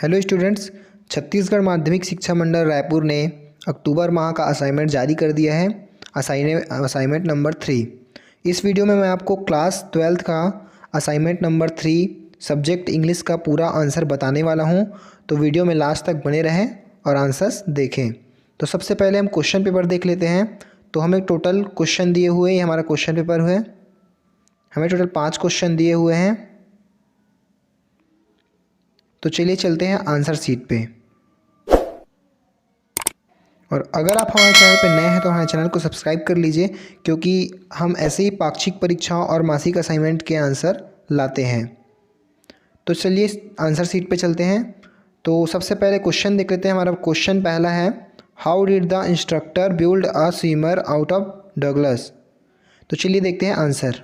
Hello students, Chhattisgarh माध्यमिक शिक्षा मंडल रायपुर ने अक्टूबर माह का असाइनमेंट जारी कर दिया है। Assignment number 3। इस वीडियो में मैं आपको क्लास 12th का असाइनमेंट नंबर 3 सब्जेक्ट इंग्लिश का पूरा आंसर बताने वाला हूं। तो वीडियो में लास्ट तक बने रहें और आंसर्स देखें। तो सबसे पहले हम क्वेश्चन पेपर देख लेते हैं। तो हमें टोटल क्वेश्चन दिए हुए, ये हमारा क्वेश्चन पेपर है। हमें टोटल 5 क्वेश्चन दिए हुए हैं। तो चलिए चलते हैं आंसर शीट पे। और अगर आप हमारे चैनल पे नए हैं तो हमारे चैनल को सब्सक्राइब कर लीजिए, क्योंकि हम ऐसे ही पाक्षिक परीक्षाओं और मासिक असाइनमेंट के आंसर लाते हैं। तो चलिए आंसर शीट पे चलते हैं। तो सबसे पहले क्वेश्चन देख लेते हैं। हमारा क्वेश्चन पहला है, how did the instructor build a swimmer out of Douglas. तो चलिए देखते हैं आंसर।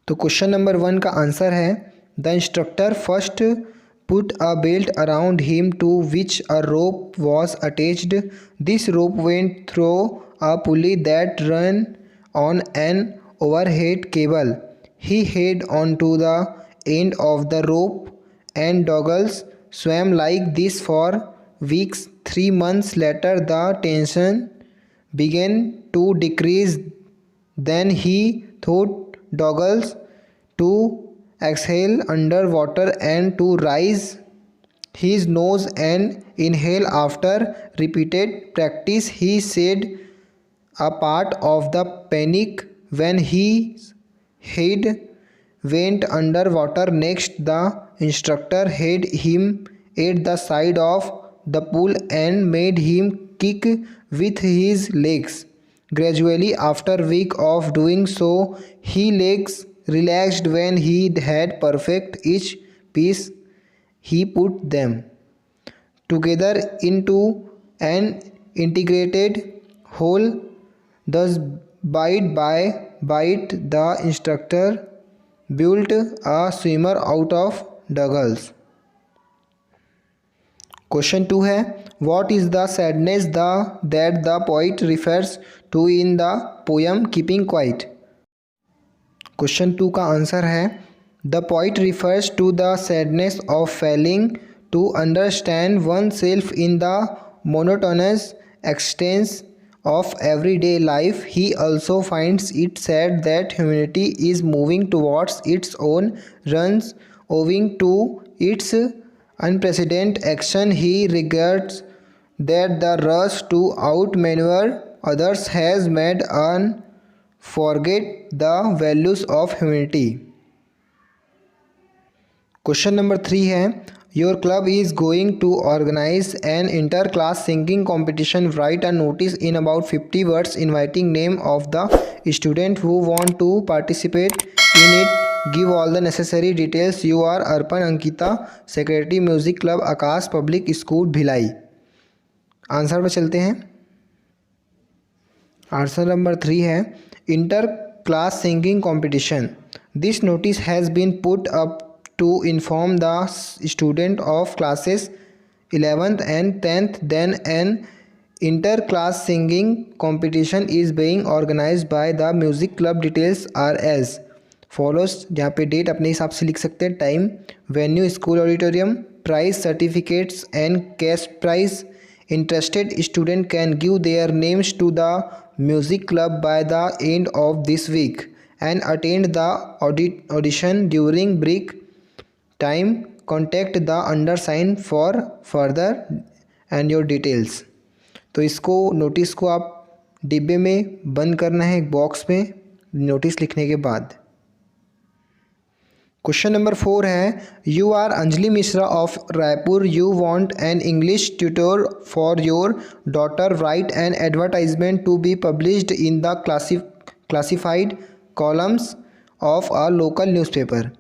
तो क्वेश्चन नंबर 1 का आंसर है, the instructor first put a belt around him to which a rope was attached. This rope went through a pulley that ran on an overhead cable. He held onto the end of the rope and Douglas swam like this for weeks. 3 months later, the tension began to decrease. Then he taught Douglas to exhale underwater and to raise his nose and inhale. After repeated practice, he said a part of the panic when his head went underwater. Next, the instructor had him at the side of the pool and made him kick with his legs. Gradually, after a week of doing so, his legs relaxed. When he had perfect each piece, he put them together into an integrated whole. Thus, bite by bite, the instructor built a swimmer out of duggles. Question 2 है, what is the sadness that the poet refers to in the poem Keeping Quiet. Question 2 का answer है, the poet refers to the sadness of failing to understand oneself in the monotonous existence of everyday life. He also finds it sad that humanity is moving towards its own runs owing to its unprecedented action. He regrets that the rush to outmaneuver others has made one forget the values of humanity. Question number 3 है, your club is going to organize an inter-class singing competition. Write a notice in about 50 words inviting name of the student who want to participate in it. Give all the necessary details. You are Arpan Ankita, Secretary Music Club, Aakash public school Bhilai. Answer पर चलते हैं। Answer number 3 है, inter class singing competition. This notice has been put up to inform the student of classes 11th and 10th. Then an inter-class singing competition is being organized by the music club. Details are as follows. यहाँ पे date अपने हिसाब से लिख सकते हैं, time, venue school auditorium, prize certificates and cash prize. Interested student can give their names to the music club by the end of this week and attend the audition during break time. Contact the undersigned for further and your details. तो इसको notice को आप डिब्बे में बंद करना है, एक बॉक्स में, नोटिस लिखने के बाद. क्वेश्चन नंबर 4 है, you are Anjali Mishra of Raipur. You want an English tutor for your daughter. Write an advertisement to be published in the classified columns of a local newspaper.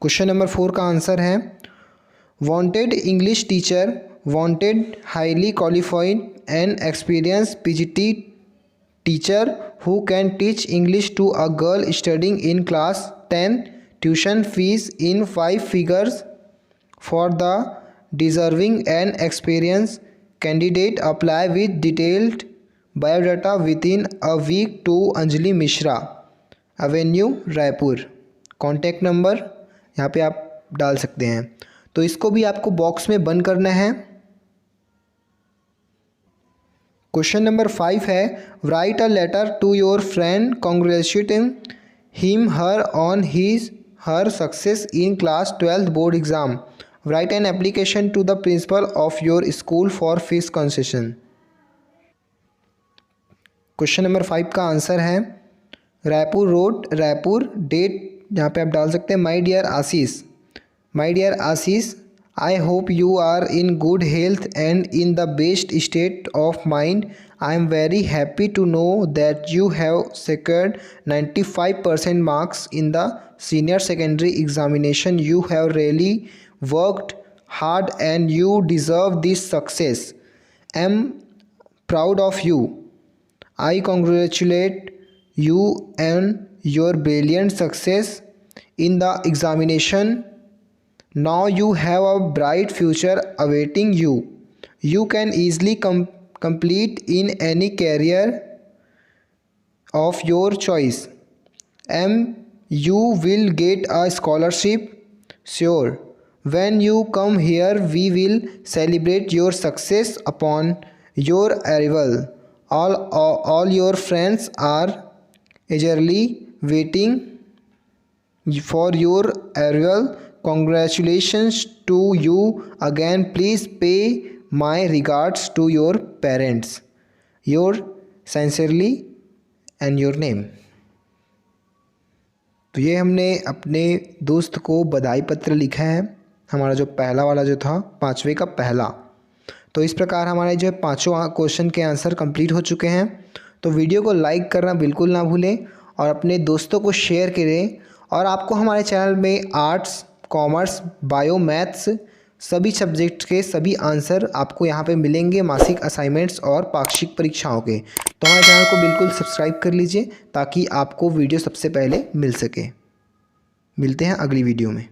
Question number 4 का answer है, wanted English teacher. Wanted highly qualified and experience PGT teacher who can teach English to a girl studying in class 10. Tuition fees in 5 figures for the deserving and experienced candidate. Apply with detailed biodata within a week to Anjali Mishra, Avenue, Raipur. Contact number यहाँ पे आप डाल सकते हैं. तो इसको भी आपको बॉक्स में बंद करना है। क्वेश्चन नंबर 5 है, write a letter to your friend congratulating him her on his her success in class 12th board exam. Write an application to the principal of your school for fees concession. Question number 5 का answer है Raipur road Raipur. Date यहाँ पे आप डाल सकते हैं my dear Ashish. My dear Ashish, I hope you are in good health and in the best state of mind. I am very happy to know that you have secured 95% marks in the senior secondary examination. You have really worked hard and you deserve this success. I am proud of you. I congratulate you on your brilliant success in the examination. Now you have a bright future awaiting you. You can easily complete in any career of your choice. And you will get a scholarship. Sure. When you come here, we will celebrate your success upon your arrival. All your friends are eagerly waiting for your arrival. Congratulations to you again. Please pay my regards to your parents. Yours sincerely and your name. तो ये हमने अपने दोस्त को बधाई पत्र लिखा है, हमारा जो पहला वाला जो था 5वें का पहला। तो इस प्रकार हमारे जो 5 क्वेश्चन के आंसर कंप्लीट हो चुके हैं। तो वीडियो को लाइक करना बिल्कुल ना भूलें और अपने दोस्तों को शेयर करें। और आपको हमारे चैनल में आर्ट्स, कॉमर्स, बायो, मैथ्स सभी सब्जेक्ट के सभी आंसर आपको यहाँ पे मिलेंगे, मासिक असाइनमेंट्स और पाक्षिक परीक्षाओं के। तो हमारे चैनल को बिल्कुल सब्सक्राइब कर लीजिए ताकि आपको वीडियो सबसे पहले मिल सके। मिलते हैं अगली वीडियो में।